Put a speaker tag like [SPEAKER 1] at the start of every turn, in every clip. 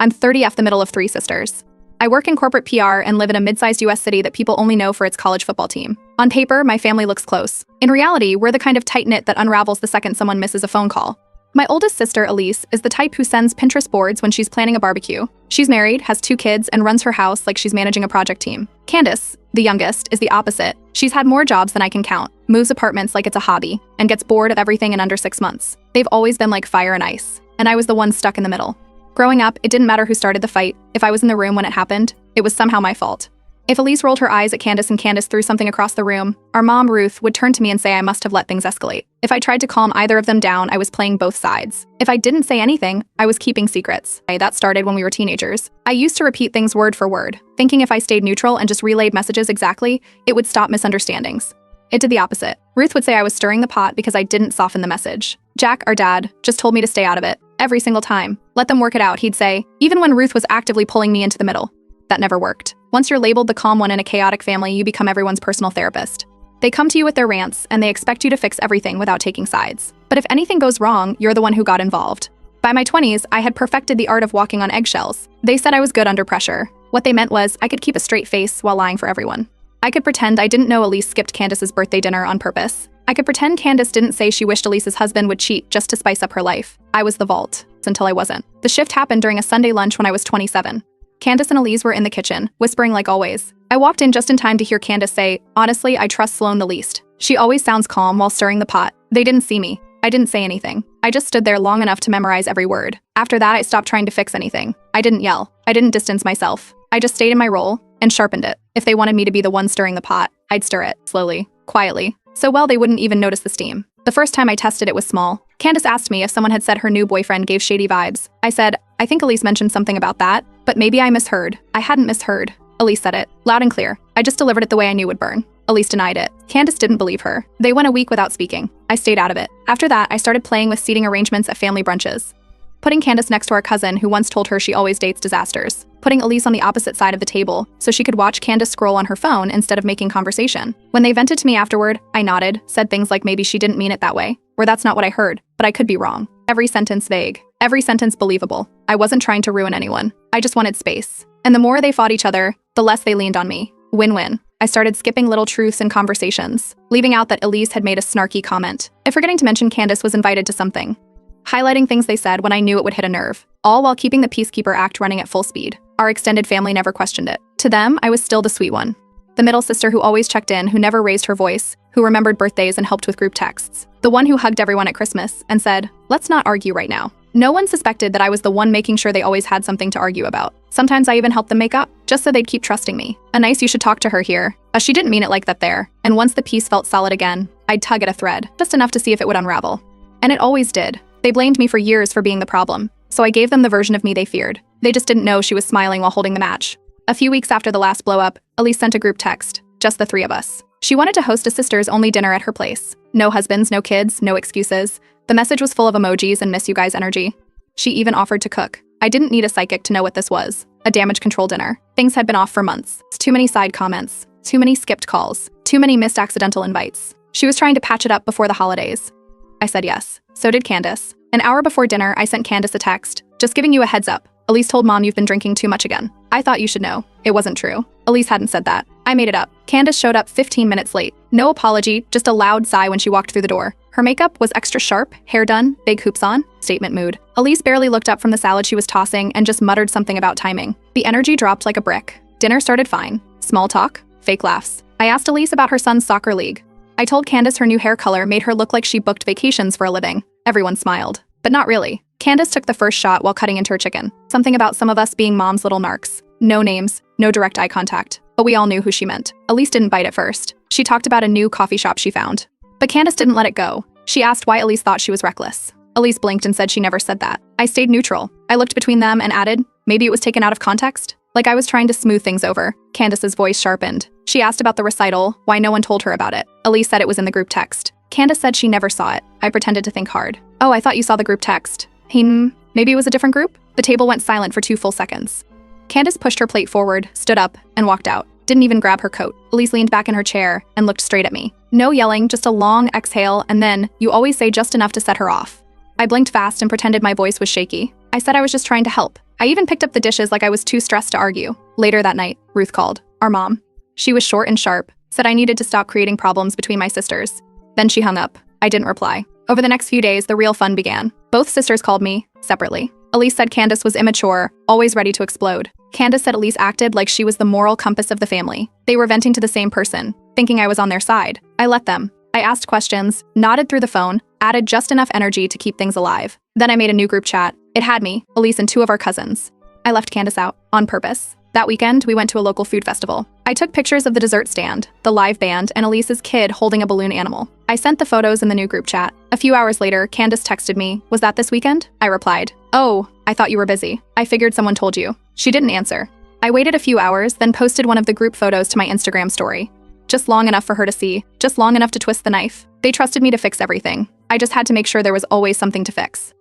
[SPEAKER 1] I'm 30F, the middle of three sisters. I work in corporate PR and live in a mid-sized US city that people only know for its college football team. On paper, my family looks close. In reality, we're the kind of tight-knit that unravels the second someone misses a phone call. My oldest sister, Elise, is the type who sends Pinterest boards when she's planning a barbecue. She's married, has 2 kids, and runs her house like she's managing a project team. Candace, the youngest, is the opposite. She's had more jobs than I can count, moves apartments like it's a hobby, and gets bored of everything in under 6 months. They've always been like fire and ice, and I was the one stuck in the middle. Growing up, it didn't matter who started the fight. If I was in the room when it happened, it was somehow my fault. If Elise rolled her eyes at Candace and Candace threw something across the room, our mom, Ruth, would turn to me and say I must have let things escalate. If I tried to calm either of them down, I was playing both sides. If I didn't say anything, I was keeping secrets. That started when we were teenagers. I used to repeat things word for word, thinking if I stayed neutral and just relayed messages exactly, it would stop misunderstandings. It did the opposite. Ruth would say I was stirring the pot because I didn't soften the message. Jack, our dad, just told me to stay out of it. Every single time. Let them work it out, he'd say, even when Ruth was actively pulling me into the middle. That never worked. Once you're labeled the calm one in a chaotic family, you become everyone's personal therapist. They come to you with their rants, and they expect you to fix everything without taking sides. But if anything goes wrong, you're the one who got involved. By my 20s, I had perfected the art of walking on eggshells. They said I was good under pressure. What they meant was I could keep a straight face while lying for everyone. I could pretend I didn't know Elise skipped Candace's birthday dinner on purpose. I could pretend Candace didn't say she wished Elise's husband would cheat just to spice up her life. I was the vault, until I wasn't. The shift happened during a Sunday lunch when I was 27. Candace and Elise were in the kitchen, whispering like always. I walked in just in time to hear Candace say, honestly, I trust Sloane the least. She always sounds calm while stirring the pot. They didn't see me. I didn't say anything. I just stood there long enough to memorize every word. After that, I stopped trying to fix anything. I didn't yell. I didn't distance myself. I just stayed in my role and sharpened it. If they wanted me to be the one stirring the pot, I'd stir it, slowly, quietly, so well they wouldn't even notice the steam. The first time I tested it was small. Candace asked me if someone had said her new boyfriend gave shady vibes. I said, I think Elise mentioned something about that, but maybe I misheard. I hadn't misheard. Elise said it, loud and clear. I just delivered it the way I knew would burn. Elise denied it. Candace didn't believe her. They went a week without speaking. I stayed out of it. After that, I started playing with seating arrangements at family brunches. Putting Candace next to our cousin who once told her she always dates disasters. Putting Elise on the opposite side of the table so she could watch Candace scroll on her phone instead of making conversation. When they vented to me afterward, I nodded, said things like maybe she didn't mean it that way, or that's not what I heard, but I could be wrong. Every sentence vague. Every sentence believable. I wasn't trying to ruin anyone. I just wanted space. And the more they fought each other, the less they leaned on me. Win-win. I started skipping little truths in conversations, leaving out that Elise had made a snarky comment, and forgetting to mention Candace was invited to something. Highlighting things they said when I knew it would hit a nerve, all while keeping the peacekeeper act running at full speed. Our extended family never questioned it. To them, I was still the sweet one. The middle sister who always checked in, who never raised her voice, who remembered birthdays and helped with group texts. The one who hugged everyone at Christmas and said, let's not argue right now. No one suspected that I was the one making sure they always had something to argue about. Sometimes I even helped them make up, just so they'd keep trusting me. A nice you should talk to her here. She didn't mean it like that there. And once the peace felt solid again, I'd tug at a thread, just enough to see if it would unravel. And it always did. They blamed me for years for being the problem, so I gave them the version of me they feared. They just didn't know she was smiling while holding the match. A few weeks after the last blow-up, Elise sent a group text, just the 3 of us. She wanted to host a sisters-only dinner at her place. No husbands, no kids, no excuses. The message was full of emojis and miss you guys energy. She even offered to cook. I didn't need a psychic to know what this was. A damage control dinner. Things had been off for months. Too many side comments. Too many skipped calls. Too many missed accidental invites. She was trying to patch it up before the holidays. I said yes. So did Candace. An hour before dinner, I sent Candace a text. Just giving you a heads up. Elise told Mom you've been drinking too much again. I thought you should know. It wasn't true. Elise hadn't said that. I made it up. Candace showed up 15 minutes late. No apology, just a loud sigh when she walked through the door. Her makeup was extra sharp, hair done, big hoops on, statement mood. Elise barely looked up from the salad she was tossing and just muttered something about timing. The energy dropped like a brick. Dinner started fine. Small talk, fake laughs. I asked Elise about her son's soccer league. I told Candace her new hair color made her look like she booked vacations for a living. Everyone smiled. But not really. Candace took the first shot while cutting into her chicken. Something about some of us being Mom's little narcs. No names, no direct eye contact. But we all knew who she meant. Elise didn't bite at first. She talked about a new coffee shop she found. But Candace didn't let it go. She asked why Elise thought she was reckless. Elise blinked and said she never said that. I stayed neutral. I looked between them and added, maybe it was taken out of context? Like I was trying to smooth things over. Candace's voice sharpened. She asked about the recital, why no one told her about it. Elise said it was in the group text. Candace said she never saw it. I pretended to think hard. Oh, I thought you saw the group text. Maybe it was a different group? The table went silent for 2 full seconds. Candace pushed her plate forward, stood up, and walked out. Didn't even grab her coat. Elise leaned back in her chair and looked straight at me. No yelling, just a long exhale, and then, you always say just enough to set her off. I blinked fast and pretended my voice was shaky. I said I was just trying to help. I even picked up the dishes like I was too stressed to argue. Later that night, Ruth called, our mom. She was short and sharp, said I needed to stop creating problems between my sisters. Then she hung up. I didn't reply. Over the next few days, the real fun began. Both sisters called me, separately. Elise said Candace was immature, always ready to explode. Candace said Elise acted like she was the moral compass of the family. They were venting to the same person, thinking I was on their side. I let them. I asked questions, nodded through the phone, added just enough energy to keep things alive. Then I made a new group chat. It had me, Elise, and 2 of our cousins. I left Candace out, on purpose. That weekend, we went to a local food festival. I took pictures of the dessert stand, the live band, and Elise's kid holding a balloon animal. I sent the photos in the new group chat. A few hours later, Candace texted me, "Was that this weekend?" I replied, "Oh, I thought you were busy. I figured someone told you." She didn't answer. I waited a few hours, then posted one of the group photos to my Instagram story. Just long enough for her to see, just long enough to twist the knife. They trusted me to fix everything. I just had to make sure there was always something to fix.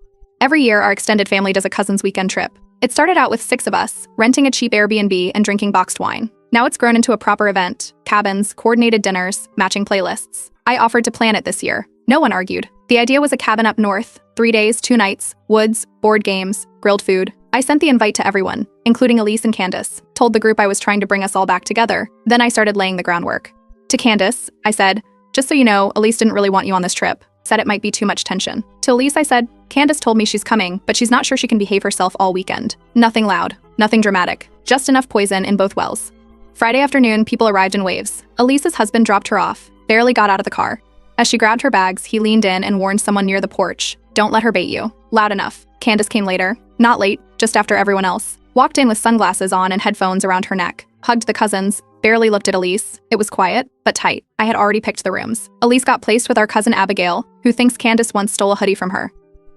[SPEAKER 1] Every year, our extended family does a cousin's weekend trip. It started out with 6 of us, renting a cheap Airbnb and drinking boxed wine. Now it's grown into a proper event, cabins, coordinated dinners, matching playlists. I offered to plan it this year. No one argued. The idea was a cabin up north, 3 days, 2 nights, woods, board games, grilled food. I sent the invite to everyone, including Elise and Candace, told the group I was trying to bring us all back together. Then I started laying the groundwork. To Candace, I said, "Just so you know, Elise didn't really want you on this trip. Said it might be too much tension." To Elise, I said, "Candace told me she's coming, but she's not sure she can behave herself all weekend. Nothing loud, nothing dramatic, just enough poison in both wells." Friday afternoon, people arrived in waves. Elise's husband dropped her off, barely got out of the car. As she grabbed her bags, he leaned in and warned someone near the porch, "Don't let her bait you." Loud enough. Candace came later. Not late, just after everyone else. Walked in with sunglasses on and headphones around her neck. Hugged the cousins. Barely looked at Elise. It was quiet, but tight. I had already picked the rooms. Elise got placed with our cousin Abigail, who thinks Candace once stole a hoodie from her.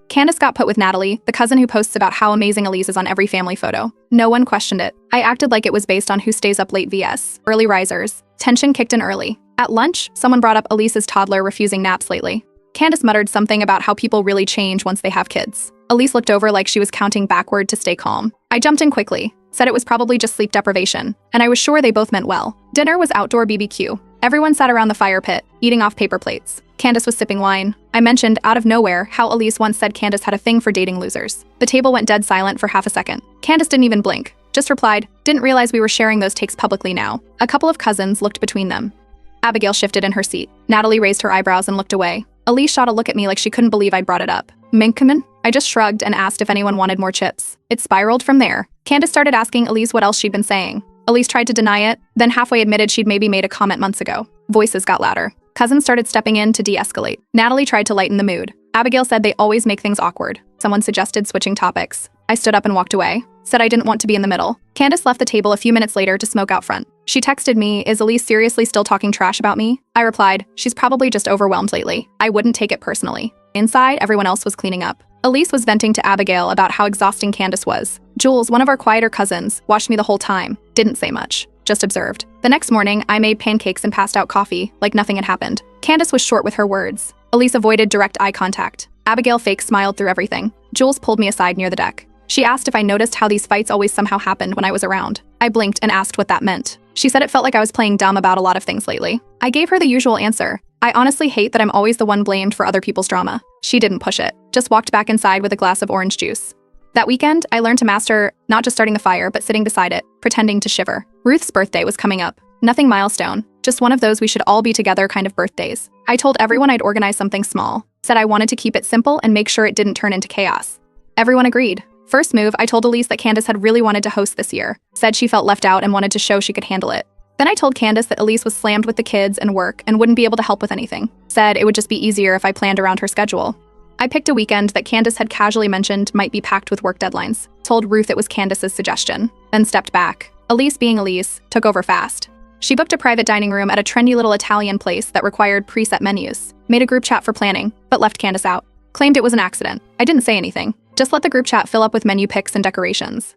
[SPEAKER 1] Candace got put with Natalie, the cousin who posts about how amazing Elise is on every family photo. No one questioned it. I acted like it was based on who stays up late vs. early risers. Tension kicked in early. At lunch, someone brought up Elise's toddler refusing naps lately. Candace muttered something about how people really change once they have kids. Elise looked over like she was counting backward to stay calm. I jumped in quickly, said it was probably just sleep deprivation, and I was sure they both meant well. Dinner was outdoor BBQ. Everyone sat around the fire pit, eating off paper plates. Candace was sipping wine. I mentioned, out of nowhere, how Elise once said Candace had a thing for dating losers. The table went dead silent for half a second. Candace didn't even blink, just replied, "Didn't realize we were sharing those takes publicly now." A couple of cousins looked between them. Abigail shifted in her seat. Natalie raised her eyebrows and looked away. Elise shot a look at me like she couldn't believe I'd brought it up. "Minkaman?" I just shrugged and asked if anyone wanted more chips. It spiraled from there. Candace started asking Elise what else she'd been saying. Elise tried to deny it, then halfway admitted she'd maybe made a comment months ago. Voices got louder. Cousins started stepping in to de-escalate. Natalie tried to lighten the mood. Abigail said they always make things awkward. Someone suggested switching topics. I stood up and walked away. Said I didn't want to be in the middle. Candace left the table a few minutes later to smoke out front. She texted me, "Is Elise seriously still talking trash about me?" I replied, "She's probably just overwhelmed lately. I wouldn't take it personally." Inside, everyone else was cleaning up. Elise was venting to Abigail about how exhausting Candace was. Jules, one of our quieter cousins, watched me the whole time. Didn't say much, just observed. The next morning, I made pancakes and passed out coffee, like nothing had happened. Candace was short with her words. Elise avoided direct eye contact. Abigail fake smiled through everything. Jules pulled me aside near the deck. She asked if I noticed how these fights always somehow happened when I was around. I blinked and asked what that meant. She said it felt like I was playing dumb about a lot of things lately. I gave her the usual answer. I honestly hate that I'm always the one blamed for other people's drama. She didn't push it, just walked back inside with a glass of orange juice. That weekend, I learned to master not just starting the fire, but sitting beside it, pretending to shiver. Ruth's birthday was coming up. Nothing milestone, just one of those we should all be together kind of birthdays. I told everyone I'd organize something small, said I wanted to keep it simple and make sure it didn't turn into chaos. Everyone agreed. First move, I told Elise that Candace had really wanted to host this year, said she felt left out and wanted to show she could handle it. Then I told Candace that Elise was slammed with the kids and work and wouldn't be able to help with anything. Said it would just be easier if I planned around her schedule. I picked a weekend that Candace had casually mentioned might be packed with work deadlines. Told Ruth it was Candace's suggestion, then stepped back. Elise, being Elise, took over fast. She booked a private dining room at a trendy little Italian place that required preset menus, made a group chat for planning, but left Candace out. Claimed it was an accident. I didn't say anything. Just let the group chat fill up with menu pics and decorations.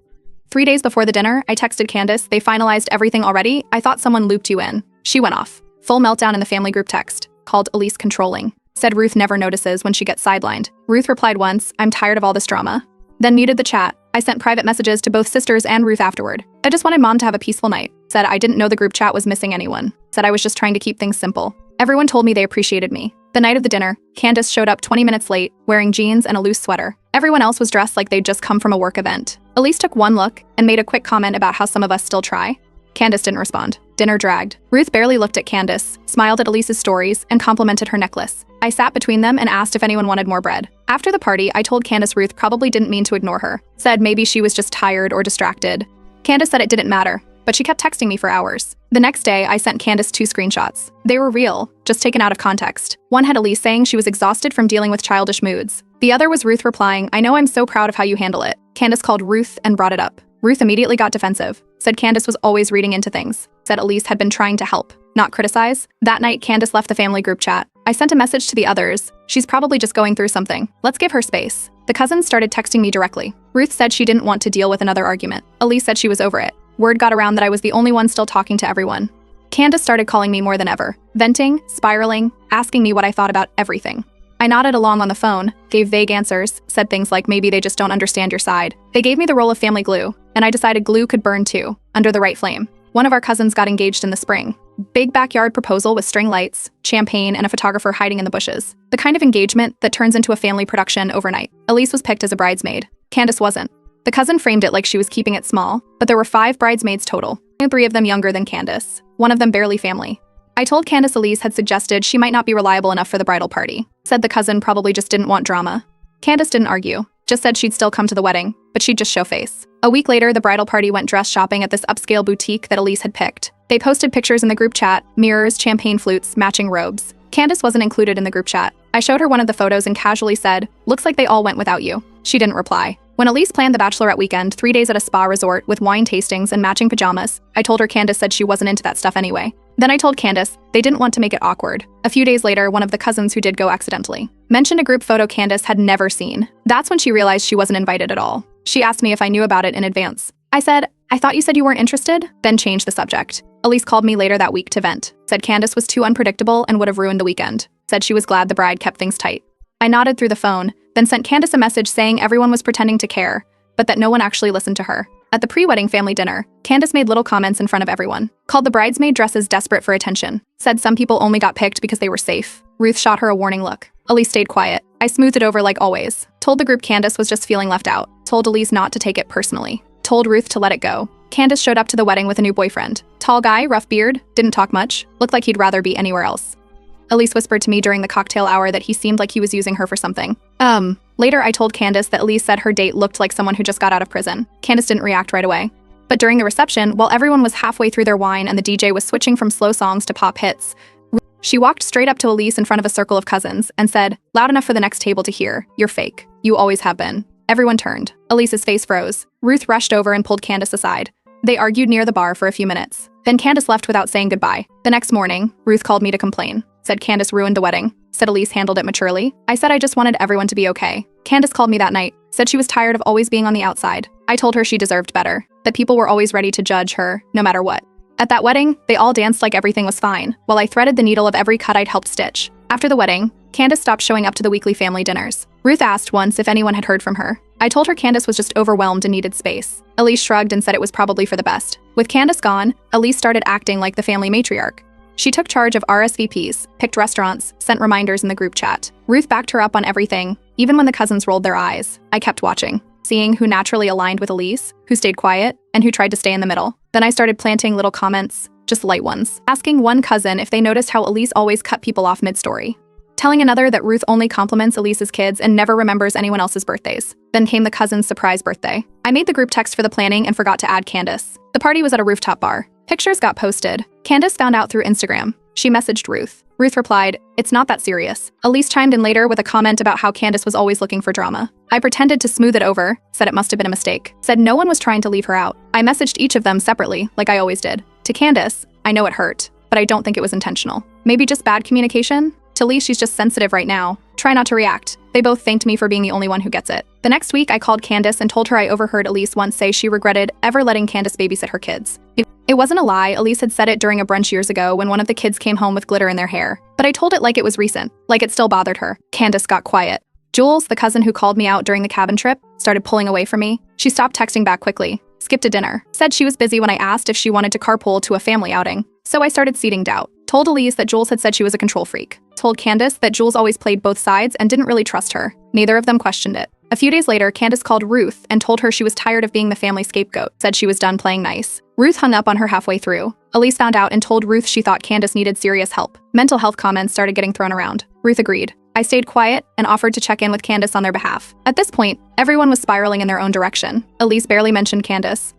[SPEAKER 1] 3 days before the dinner, I texted Candace, "They finalized everything already? I thought someone looped you in." She went off. Full meltdown in the family group text. Called Elise controlling. Said Ruth never notices when she gets sidelined. Ruth replied once, "I'm tired of all this drama." Then muted the chat. I sent private messages to both sisters and Ruth afterward. I just wanted Mom to have a peaceful night. Said I didn't know the group chat was missing anyone. Said I was just trying to keep things simple. Everyone told me they appreciated me. The night of the dinner, Candace showed up 20 minutes late, wearing jeans and a loose sweater. Everyone else was dressed like they'd just come from a work event. Elise took one look and made a quick comment about how some of us still try. Candace didn't respond. Dinner dragged. Ruth barely looked at Candace, smiled at Elise's stories, and complimented her necklace. I sat between them and asked if anyone wanted more bread. After the party, I told Candace Ruth probably didn't mean to ignore her. Said maybe she was just tired or distracted. Candace said it didn't matter, but she kept texting me for hours. The next day, I sent Candace 2 screenshots. They were real, just taken out of context. One had Elise saying she was exhausted from dealing with childish moods. The other was Ruth replying, "I know, I'm so proud of how you handle it." Candace called Ruth and brought it up. Ruth immediately got defensive, said Candace was always reading into things, said Elise had been trying to help, not criticize. That night, Candace left the family group chat. I sent a message to the others. She's probably just going through something. Let's give her space. The cousins started texting me directly. Ruth said she didn't want to deal with another argument. Elise said she was over it. Word got around that I was the only one still talking to everyone. Candace started calling me more than ever, venting, spiraling, asking me what I thought about everything. I nodded along on the phone, gave vague answers, said things like maybe they just don't understand your side. They gave me the role of family glue, and I decided glue could burn too, under the right flame. One of our cousins got engaged in the spring. Big backyard proposal with string lights, champagne, and a photographer hiding in the bushes. The kind of engagement that turns into a family production overnight. Elise was picked as a bridesmaid. Candace wasn't. The cousin framed it like she was keeping it small, but there were 5 bridesmaids total, and 3 of them younger than Candace. One of them barely family. I told Candace Elise had suggested she might not be reliable enough for the bridal party. Said the cousin probably just didn't want drama. Candace didn't argue, just said she'd still come to the wedding, but she'd just show face. A week later, the bridal party went dress shopping at this upscale boutique that Elise had picked. They posted pictures in the group chat, mirrors, champagne flutes, matching robes. Candace wasn't included in the group chat. I showed her one of the photos and casually said, "Looks like they all went without you." She didn't reply. When Elise planned the bachelorette weekend, 3 days at a spa resort with wine tastings and matching pajamas, I told her Candace said she wasn't into that stuff anyway. Then I told Candace they didn't want to make it awkward. A few days later, one of the cousins who did go accidentally mentioned a group photo Candace had never seen. That's when she realized she wasn't invited at all. She asked me if I knew about it in advance. I said, "I thought you said you weren't interested," then changed the subject. Elise called me later that week to vent. Said Candace was too unpredictable and would have ruined the weekend. Said she was glad the bride kept things tight. I nodded through the phone, then sent Candace a message saying everyone was pretending to care, but that no one actually listened to her. At the pre-wedding family dinner, Candace made little comments in front of everyone. Called the bridesmaid dresses desperate for attention. Said some people only got picked because they were safe. Ruth shot her a warning look. Elise stayed quiet. I smoothed it over like always. Told the group Candace was just feeling left out. Told Elise not to take it personally. Told Ruth to let it go. Candace showed up to the wedding with a new boyfriend. Tall guy, rough beard, didn't talk much. Looked like he'd rather be anywhere else. Elise whispered to me during the cocktail hour that he seemed like he was using her for something. Later I told Candace that Elise said her date looked like someone who just got out of prison. Candace didn't react right away. But during the reception, while everyone was halfway through their wine and the DJ was switching from slow songs to pop hits, she walked straight up to Elise in front of a circle of cousins and said, "Loud enough for the next table to hear. You're fake. You always have been." Everyone turned. Elise's face froze. Ruth rushed over and pulled Candace aside. They argued near the bar for a few minutes. Then Candace left without saying goodbye. The next morning, Ruth called me to complain. Said Candace ruined the wedding. Said Elise handled it maturely. I said I just wanted everyone to be okay. Candace called me that night. Said she was tired of always being on the outside. I told her she deserved better. That people were always ready to judge her, no matter what. At that wedding, they all danced like everything was fine, while I threaded the needle of every cut I'd helped stitch. After the wedding, Candace stopped showing up to the weekly family dinners. Ruth asked once if anyone had heard from her. I told her Candace was just overwhelmed and needed space. Elise shrugged and said it was probably for the best. With Candace gone, Elise started acting like the family matriarch. She took charge of RSVPs, picked restaurants, sent reminders in the group chat. Ruth backed her up on everything, even when the cousins rolled their eyes. I kept watching, seeing who naturally aligned with Elise, who stayed quiet, and who tried to stay in the middle. Then I started planting little comments, just light ones, asking one cousin if they noticed how Elise always cut people off mid-story. Telling another that Ruth only compliments Elise's kids and never remembers anyone else's birthdays. Then came the cousin's surprise birthday. I made the group text for the planning and forgot to add Candace. The party was at a rooftop bar. Pictures got posted. Candace found out through Instagram. She messaged Ruth. Ruth replied, "It's not that serious." Elise chimed in later with a comment about how Candace was always looking for drama. I pretended to smooth it over, said it must have been a mistake. Said no one was trying to leave her out. I messaged each of them separately, like I always did. To Candace, I know it hurt, but I don't think it was intentional. Maybe just bad communication? To Elise, she's just sensitive right now. Try not to react. They both thanked me for being the only one who gets it. The next week, I called Candace and told her I overheard Elise once say she regretted ever letting Candace babysit her kids. It wasn't a lie. Elise had said it during a brunch years ago when one of the kids came home with glitter in their hair. But I told it like it was recent, like it still bothered her. Candace got quiet. Jules, the cousin who called me out during the cabin trip, started pulling away from me. She stopped texting back quickly, skipped a dinner, said she was busy when I asked if she wanted to carpool to a family outing. So I started seeding doubt. Told Elise that Jules had said she was a control freak. told Candace that Jules always played both sides and didn't really trust her. Neither of them questioned it. A few days later, Candace called Ruth and told her she was tired of being the family scapegoat, said she was done playing nice. Ruth hung up on her halfway through. Elise found out and told Ruth she thought Candace needed serious help. Mental health comments started getting thrown around. Ruth agreed. I stayed quiet and offered to check in with Candace on their behalf. At this point, everyone was spiraling in their own direction. Elise barely mentioned Candace.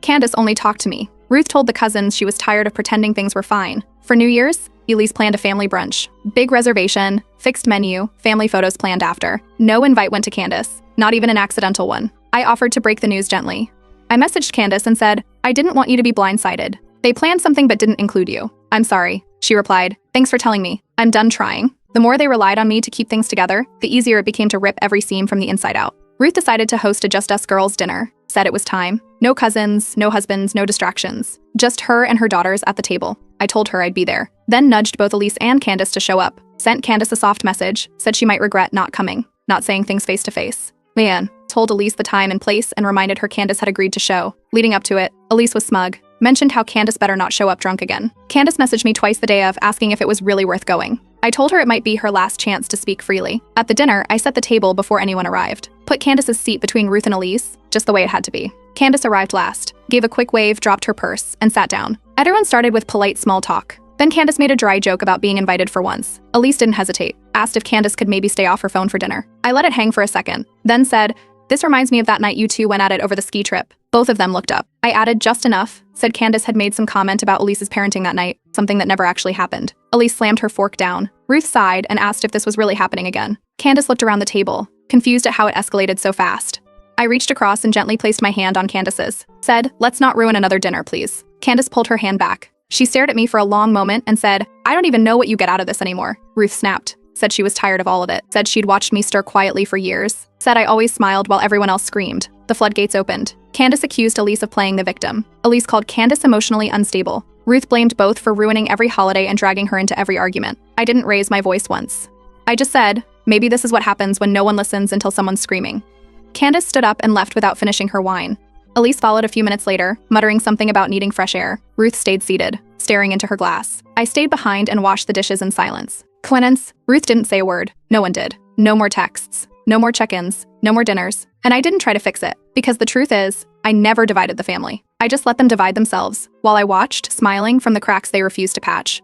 [SPEAKER 1] Candace only talked to me. Ruth told the cousins she was tired of pretending things were fine. For New Year's, Elise planned a family brunch. Big reservation, fixed menu, family photos planned after. No invite went to Candace, not even an accidental one. I offered to break the news gently. I messaged Candace and said, I didn't want you to be blindsided. They planned something but didn't include you. I'm sorry. She replied, thanks for telling me. I'm done trying. The more they relied on me to keep things together, the easier it became to rip every seam from the inside out. Ruth decided to host a Just Us Girls dinner. Said it was time. No cousins, no husbands, no distractions. Just her and her daughters at the table. I told her I'd be there. Then nudged both Elise and Candace to show up. Sent Candace a soft message, said she might regret not coming, not saying things face to face. Man, told Elise the time and place and reminded her Candace had agreed to show. Leading up to it, Elise was smug. Mentioned how Candace better not show up drunk again. Candace messaged me twice the day of, asking if it was really worth going. I told her it might be her last chance to speak freely. At the dinner, I set the table before anyone arrived. Put Candace's seat between Ruth and Elise, just the way it had to be. Candace arrived last, gave a quick wave, dropped her purse, and sat down. Everyone started with polite small talk. Then Candace made a dry joke about being invited for once. Elise didn't hesitate, asked if Candace could maybe stay off her phone for dinner. I let it hang for a second, then said, this reminds me of that night you two went at it over the ski trip. Both of them looked up. I added just enough, said Candace had made some comment about Elise's parenting that night, something that never actually happened. Elise slammed her fork down. Ruth sighed and asked if this was really happening again. Candace looked around the table, confused at how it escalated so fast. I reached across and gently placed my hand on Candace's. Said, let's not ruin another dinner, please. Candace pulled her hand back. She stared at me for a long moment and said, I don't even know what you get out of this anymore. Ruth snapped. Said she was tired of all of it. Said she'd watched me stir quietly for years. Said I always smiled while everyone else screamed. The floodgates opened. Candace accused Elise of playing the victim. Elise called Candace emotionally unstable. Ruth blamed both for ruining every holiday and dragging her into every argument. I didn't raise my voice once. I just said, maybe this is what happens when no one listens until someone's screaming. Candace stood up and left without finishing her wine. Elise followed a few minutes later, muttering something about needing fresh air. Ruth stayed seated, staring into her glass. I stayed behind and washed the dishes in silence. Coincidence? Ruth didn't say a word. No one did. No more texts. No more check-ins. No more dinners. And I didn't try to fix it, because the truth is, I never divided the family. I just let them divide themselves, while I watched, smiling from the cracks they refused to patch.